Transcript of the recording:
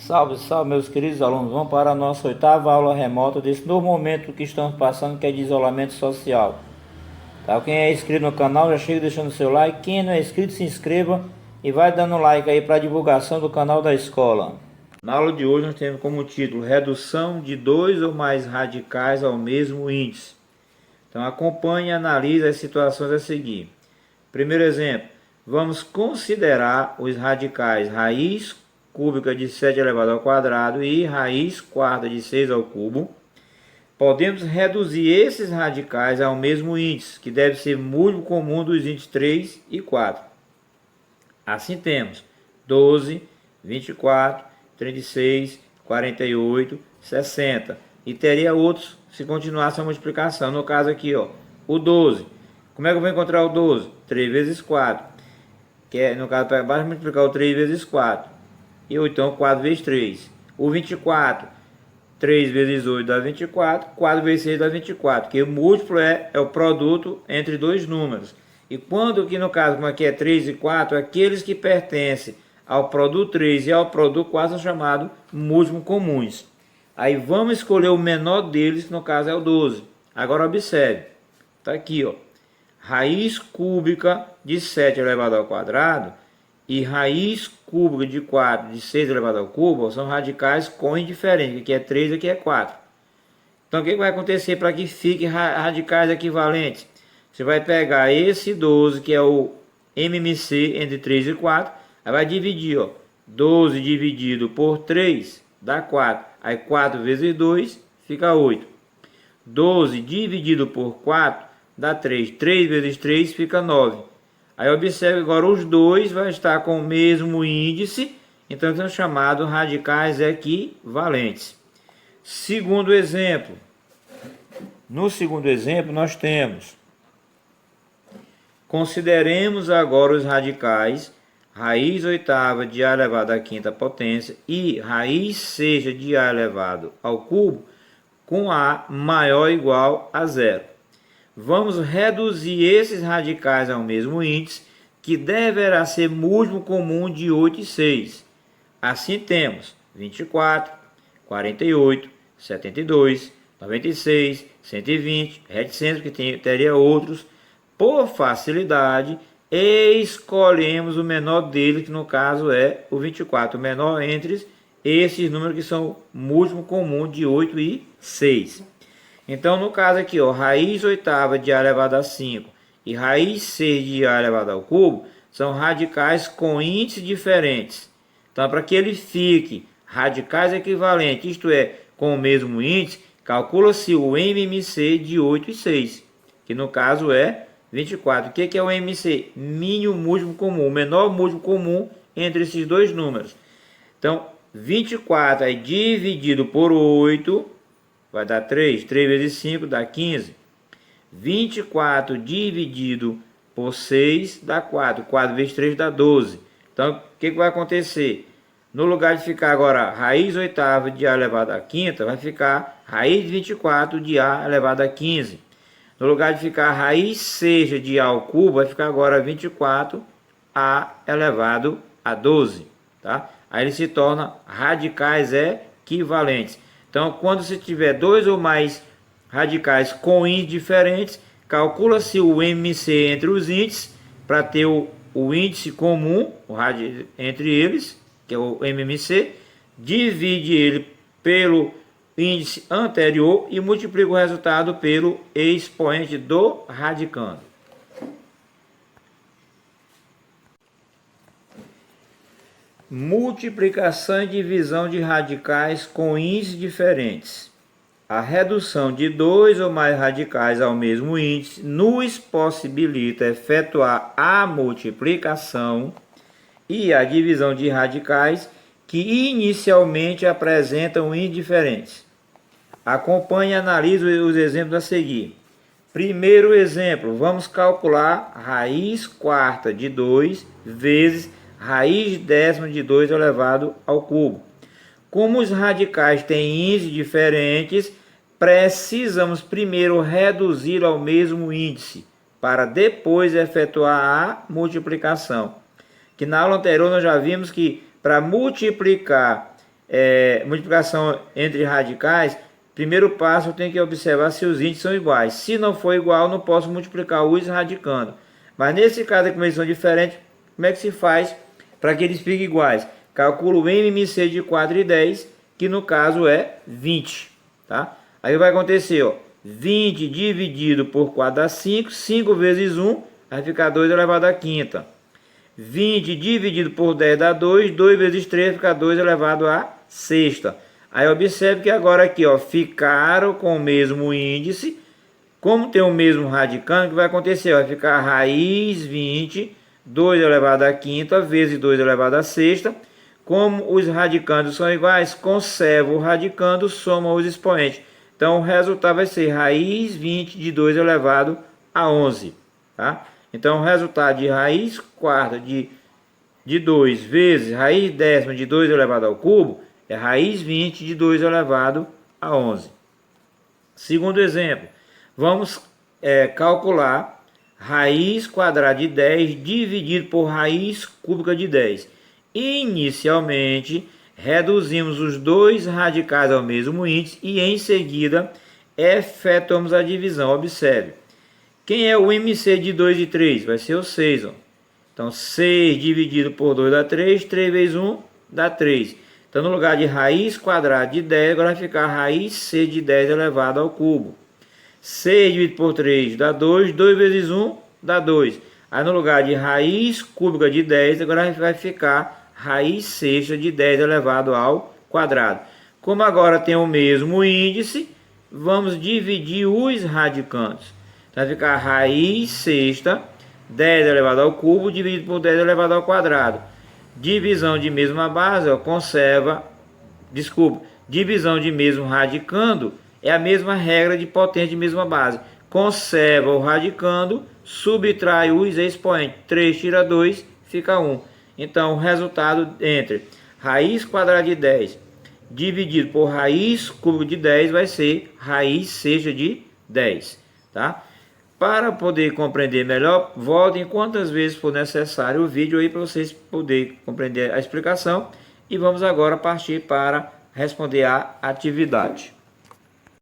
Salve, salve, meus queridos alunos. Vamos para a nossa oitava aula remota desse novo momento que estamos passando, que é de isolamento social. Tá? Quem é inscrito no canal, já chega deixando seu like. Quem não é inscrito, se inscreva e vai dando like aí para a divulgação do canal da escola. Na aula de hoje nós temos como título Redução de dois ou mais radicais ao mesmo índice. Então acompanhe e analise as situações a seguir. Primeiro exemplo, vamos considerar os radicais raiz cúbica de 7 elevado ao quadrado e raiz quarta de 6 ao cubo. Podemos reduzir esses radicais ao mesmo índice, que deve ser múltiplo comum dos índices 3 e 4. Assim temos 12, 24, 36, 48, 60. E teria outros se continuasse a multiplicação. No caso aqui, ó, o 12. Como é que eu vou encontrar o 12? 3 vezes 4. Que é, no caso, basta multiplicar o 3 vezes 4. E então 4 vezes 3. O 24, 3 vezes 8 dá 24, 4 vezes 6 dá 24, que o múltiplo é o produto entre dois números. E quando aqui no caso, como aqui é 3 e 4, aqueles que pertencem ao produto 3 e ao produto 4 são chamados múltiplos comuns. Aí vamos escolher o menor deles, que no caso é o 12. Agora observe, está aqui, ó, raiz cúbica de 7 elevado ao quadrado e raiz cúbica de 4 de 6 elevado ao cubo são radicais com indiferente, aqui é 3 e aqui é 4. Então o que vai acontecer para que fique radicais equivalentes? Você vai pegar esse 12, que é o MMC entre 3 e 4, aí vai dividir, ó, 12 dividido por 3 dá 4, aí 4 vezes 2 fica 8. 12 dividido por 4 dá 3, 3 vezes 3 fica 9. Aí observe agora, os dois vão estar com o mesmo índice, então são chamados radicais equivalentes. Segundo exemplo. No segundo exemplo nós temos, consideremos agora os radicais raiz oitava de a elevado à quinta potência e raiz seja de a elevado ao cubo com a maior ou igual a zero. Vamos reduzir esses radicais ao mesmo índice, que deverá ser múltiplo comum de 8 e 6. Assim temos 24, 48, 72, 96, 120, reticência, que teria outros. Por facilidade, escolhemos o menor deles, que no caso é o 24, o menor entre esses números que são múltiplo comum de 8 e 6. Então, no caso aqui, ó, raiz oitava de a elevado a 5 e raiz 6 de a elevado ao cubo são radicais com índices diferentes. Então, para que ele fique radicais equivalentes, isto é, com o mesmo índice, calcula-se o MMC de 8 e 6, que no caso é 24. O que é o MMC? Mínimo múltiplo comum, o menor múltiplo comum entre esses dois números. Então, 24 é dividido por 8... vai dar 3, 3 vezes 5 dá 15. 24 dividido por 6 dá 4. 4 vezes 3 dá 12. Então, o que vai acontecer? No lugar de ficar agora raiz oitava de a elevado a quinta, vai ficar raiz de 24 de a elevado a 15. No lugar de ficar raiz seja de a ao cubo, vai ficar agora 24 a elevado a 12. Tá? Aí ele se torna radicais equivalentes. Então, quando você tiver dois ou mais radicais com índices diferentes, calcula-se o MC entre os índices para ter o índice comum entre eles, que é o MMC, divide ele pelo índice anterior e multiplica o resultado pelo expoente do radicando. Multiplicação e divisão de radicais com índices diferentes. A redução de dois ou mais radicais ao mesmo índice nos possibilita efetuar a multiplicação e a divisão de radicais que inicialmente apresentam índices diferentes. Acompanhe e analise os exemplos a seguir. Primeiro exemplo, vamos calcular raiz quarta de 2 vezes raiz décima de 2 elevado ao cubo. Como os radicais têm índices diferentes, precisamos primeiro reduzir ao mesmo índice, para depois efetuar a multiplicação. Que na aula anterior nós já vimos que para multiplicar multiplicação entre radicais, primeiro passo eu tenho que observar se os índices são iguais. Se não for igual, não posso multiplicar os radicando. Mas nesse caso, como eles são diferentes, como é que se faz para que eles fiquem iguais? Calculo o MMC de 4 e 10, que no caso é 20. Tá? Aí vai acontecer, ó, 20 dividido por 4 dá 5, 5 vezes 1 vai ficar 2 elevado à quinta. 20 dividido por 10 dá 2, 2 vezes 3 fica 2 elevado à sexta. Aí observe que agora aqui, ó, ficaram com o mesmo índice. Como tem o mesmo radicando, o que vai acontecer? Vai ficar raiz 20, 2 elevado à quinta, vezes 2 elevado à sexta. Como os radicandos são iguais, conserva o radicando, soma os expoentes. Então o resultado vai ser raiz 20 de 2 elevado a 11. Tá? Então o resultado de raiz quarta de 2 vezes raiz décima de 2 elevado ao cubo é raiz 20 de 2 elevado a 11. Segundo exemplo, vamos calcular raiz quadrada de 10 dividido por raiz cúbica de 10. Inicialmente, reduzimos os dois radicais ao mesmo índice e em seguida efetuamos a divisão. Observe. Quem é o MC de 2 e 3? Vai ser o 6. Ó. Então, 6 dividido por 2 dá 3, 3 vezes 1 dá 3. Então, no lugar de raiz quadrada de 10, agora vai ficar raiz C de 10 elevado ao cubo. 6 dividido por 3 dá 2, 2 vezes 1 dá 2. Aí, no lugar de raiz cúbica de 10, agora vai ficar raiz sexta de 10 elevado ao quadrado. Como agora tem o mesmo índice, vamos dividir os radicandos. Então, vai ficar raiz sexta, 10 elevado ao cubo, dividido por 10 elevado ao quadrado. Divisão de mesma base, ó, divisão de mesmo radicando é a mesma regra de potência de mesma base. Conserva o radicando, subtrai os expoentes. 3 tira 2, fica 1. Então, o resultado entre raiz quadrada de 10 dividido por raiz cúbica de 10 vai ser raiz sexta de 10. Tá? Para poder compreender melhor, voltem quantas vezes for necessário o vídeo aí para vocês poderem compreender a explicação. E vamos agora partir para responder a atividade.